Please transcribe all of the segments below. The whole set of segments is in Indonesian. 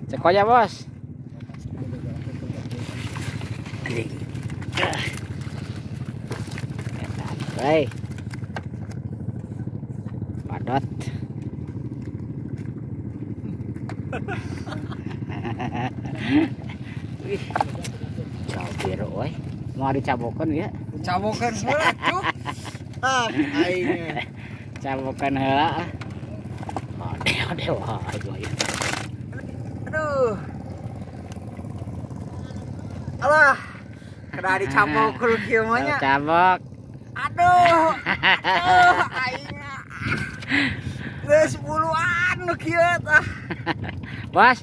Cek aja bos. Hei, padot. Wih, jauh biru, woi. Mau dicabokan ya? Cabokan heula, cuk. Ah, aing. Cabokan heula. Ode wae. Aduh. Alah. Kena dicabok ku kieu mah nya. Cabok. Aduh. Aing. Geus puluhan nu kieu tah. Bos.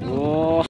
Oh.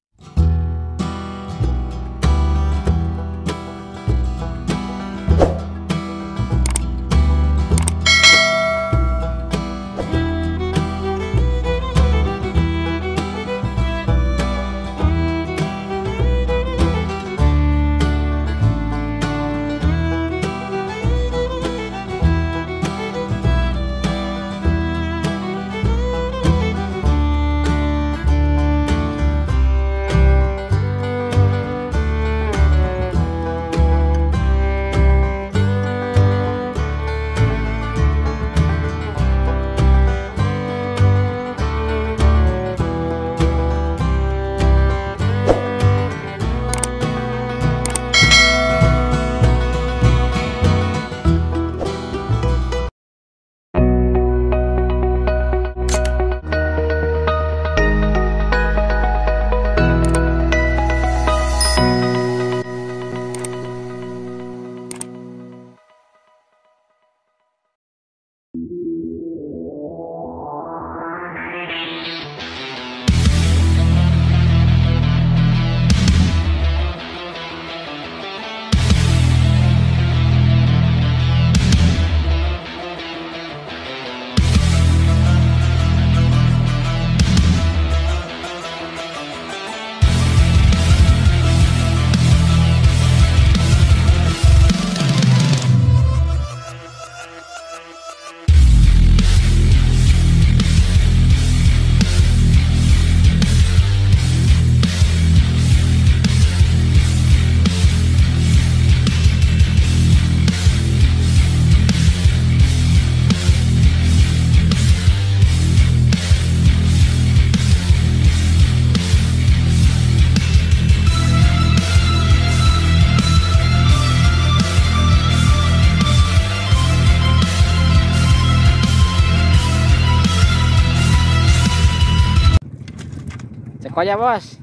Cek aja bos.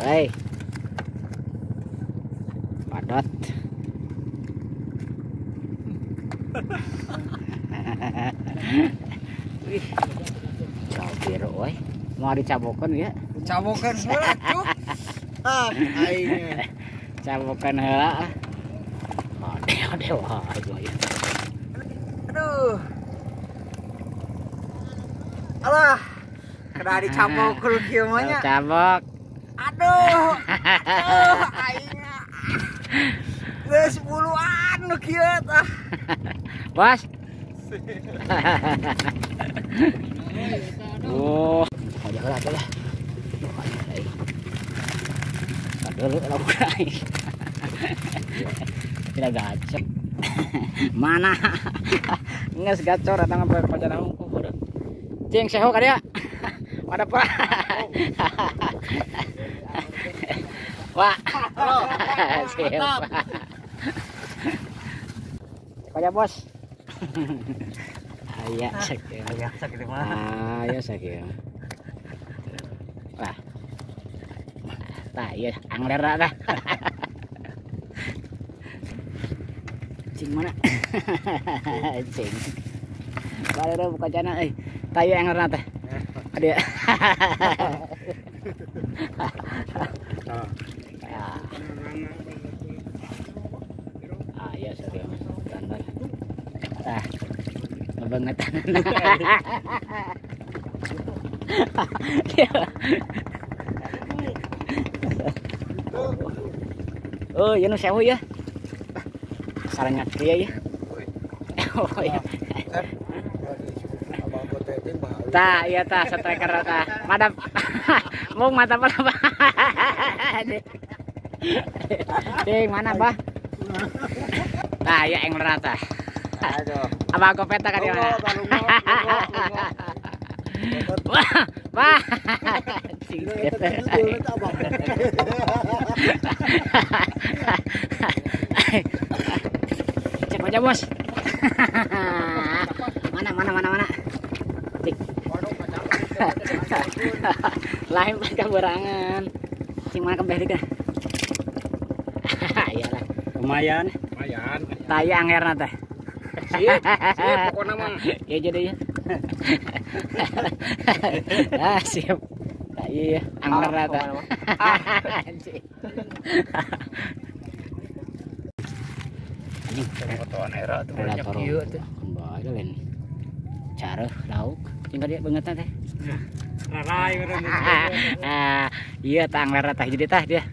Hei, padot. Wih, jauh biru, woi. Mau dicabokan ya? Cabokan heula, cuk. Ah, aing. Cabokan heula. Ode wae. Aduh. Alah. Kena dicabok ku kieu mah nya. Cabok. Aduh. Aing. Geus puluhan nu kieu tah. Bos. Oh, aja lah tuh lah. Dulu lakukan. Tidak gacor. Mana? Nges gacor datang apa pacar aku. Cing seho ka dia. Ada apa? Wah. Siap. Kayak bos. Aya sakit. Aya sakit mah. Aya sakit. Wah. Tah ieu angler dah. Cing mana? Cing. Balik buka jana euy. Tah ieu angler teh. Dia. Aya sakit. Tantan. Tah. Ngebangetan. Oh, ya nu sewu ya. Sarangnya kieu ya. Oh iya. Tah, iya tah striker tah. Madap. Mung mata apa? Ding mana, Bah? Tah, ya angler tah. Aduh. Abah kopeta ka di mana? Wah. Cek aja, Bos. Mana. Cik. Lain mereka berangan. Cing mana kebeh dik. Iyalah. Lumayan. Taya angherna teh. Sip, pokoknya mah. Ya jadi ya. Siap. Iya, angherna teh. Anjing, Fotoan era tuh banyak predator. ieu tuh. Kembali lain. Cara lauk, tinggal dia banget teh. Larai urang. Iya, tah anglerna teh jadi tah dia.